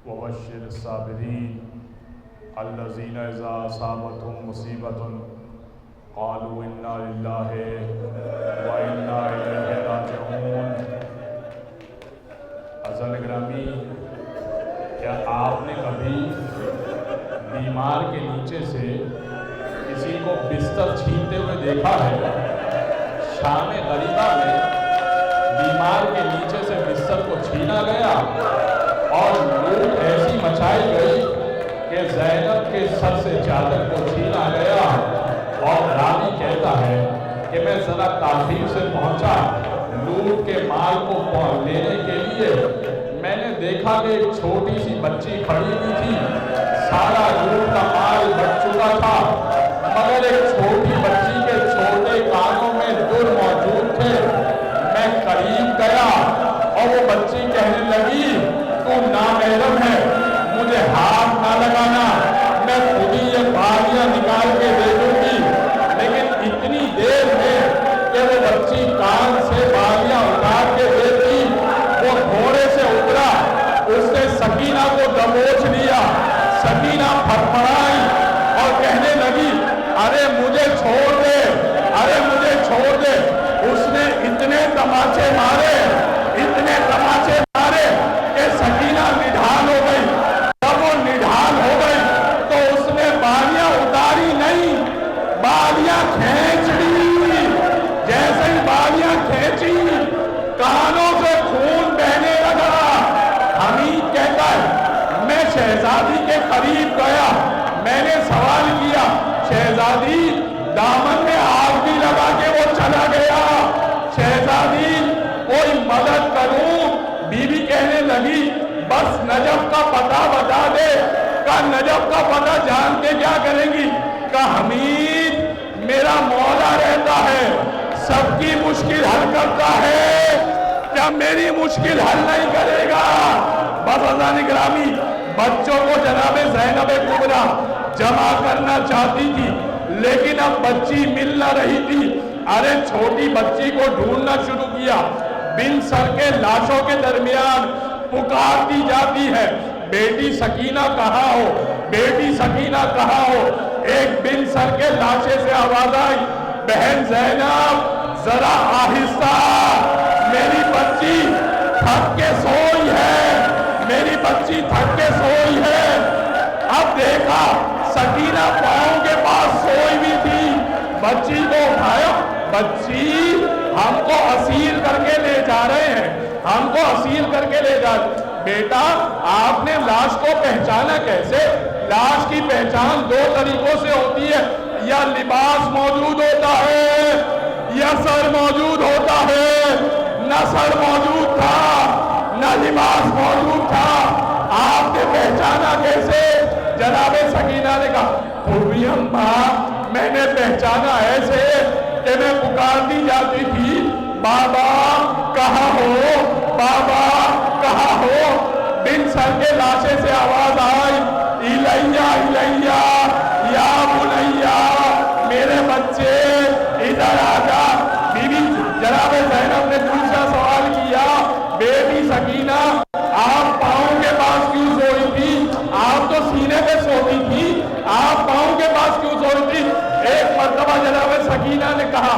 وبشر الصابرین الذین اذا اصابتهم مصیبۃ قالوا انا للہ وانا الیہ راجعون۔ عزیزان گرامی، کیا آپ نے کبھی بیمار کے نیچے سے کسی کو بستر چھینتے ہوئے دیکھا ہے؟ شام غریبہ میں بیمار کے نیچے سے بستر کو چھینا گیا اور لوٹ ایسی مچائی گئی کہ زینب کے سر سے چادر کو چھینا گیا، اور راوی کہتا ہے کہ میں ذرا تاخیر سے پہنچا لوٹ کے مال کو لینے کے لیے۔ میں نے دیکھا کہ ایک چھوٹی سی بچی کھڑی ہوئی تھی، سارا لوٹ کا مال بچ چکا تھا، مگر ایک چھوٹی بچی کے چھوٹے کانوں میں در موجود تھے۔ میں قریب گیا اور وہ بچی کہنے لگی، تو نامحرم ہے، مجھے ہاتھ نہ لگانا، میں خود ہی یہ بالیاں نکال کے دے دوں گی۔ لیکن اتنی دیر میں کہ وہ بچی کان سے بالیاں اتار کے دیتی، وہ گھوڑے سے اترا، اس نے سکینہ کو دبوچ لیا۔ سکینہ پھڑپڑائی اور کہنے لگی، ارے مجھے چھوڑ دے، ارے مجھے چھوڑ دے۔ اس نے اتنے تماچے مارے، اتنے تماچے مارے کہ سکینہ نڈھال ہو گئی۔ جب وہ نڈھال ہو گئی تو اس نے بالیاں اتاری نہیں، بالیاں کھینچ لی۔ جیسے ہی بالیاں کھینچی، کانوں سے خون بہنے لگا۔ حمید کہتا ہے، میں شہزادی کے قریب گیا، میں نے سوال کیا، شہزادی دامن میں آگ بھی لگا کے وہ چلا گیا، شہزادی کوئی مدد کروں؟ بی بی کہنے لگی، بس نجف کا پتہ بتا دے۔ کہا نجف کا پتہ جان کے کیا کریں گی؟ کہا حمید میرا مولا رہتا ہے، سب کی مشکل حل کرتا ہے، کیا میری مشکل حل نہیں کرے گا؟ بس عزیزان گرامی، بچوں کو جناب زینب کبریٰ جمع کرنا چاہتی تھی، لیکن اب بچی مل نہ رہی تھی۔ ارے چھوٹی بچی کو ڈھونڈنا شروع کیا، بن سر کے لاشوں کے درمیان پکار دی جاتی ہے، بیٹی سکینہ کہاں ہو، بیٹی سکینہ کہاں ہو؟ ایک بن سر کے لاشے سے آواز آئی، بہن زینب ذرا آہستہ، میری بچی تھک کے سوئی ہے، میری بچی تھک کے سوئی ہے۔ اب دیکھا سکینہ پاؤں کے پاس سوئی بھی تھی، بچی کو اٹھایا، بچی ہم کو اسیر کر کے لے جا رہے ہیں، ہم کو اسیر کر کے لے جا رہے ہیں۔ بیٹا آپ نے لاش کو پہچانا کیسے؟ لاش کی پہچان دو طریقوں سے ہوتی ہے، یا لباس موجود ہوتا ہے یا سر موجود ہوتا ہے۔ نہ سر موجود تھا نہ لباس موجود تھا، آپ نے پہچانا کیسے؟ جناب سکینہ نے کہا، پھوپھی اماں میں نے پہچانا ایسے کہ میں پکار دی جاتی تھی، بابا کہاں ہو، بابا کہاں ہو؟ بن سر کے لاشے سے آواز آئی، الیہ الیہ یا بنیہ، میرے بچے ادھر آ جا۔ بی بی جناب زینب نے دوسرا سوال کیا، بیٹی سکینہ آپ پاؤں کے پاس کیوں سوئی تھی؟ آپ تو سینے پہ سوتی تھی، آپ پاؤں کے پاس کیوں سوئی تھی؟ ایک مرتبہ جناب سکینہ نے کہا،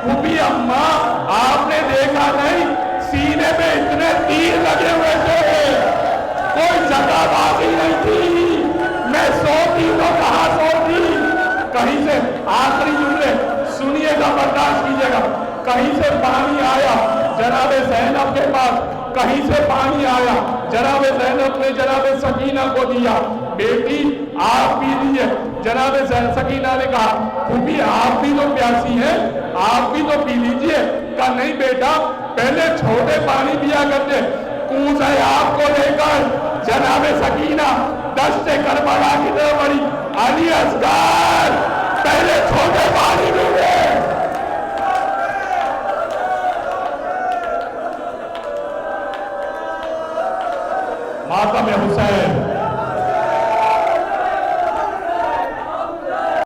پھوپھی اماں آپ نے دیکھا نہیں سینے پہ اتنے تیر لگے ہوئے تھے، کوئی جگہ باقی نہیں تھی، میں سوتی تو کہاں سوتی؟ کہیں سے آخری جملے سنیے گا، برداشت کیجیے گا، کہیں سے پانی آیا جناب زینب کے پاس، کہیں سے پانی آیا، جناب زینب نے جناب سکینہ کو دیا، بیٹی آپ پی لیجئے۔ جناب سکینہ نے کہا، پھوپھی آپ بھی تو پیاسی ہیں، آپ بھی تو پی لیجئے۔ کہا نہیں بیٹا، پہلے چھوٹے پانی پیا کرتے۔ کوزہ آپ کو لے کر جناب سکینہ دشت کربلا کی طرف بڑھی، علی اصغر پہلے چھوٹے پانی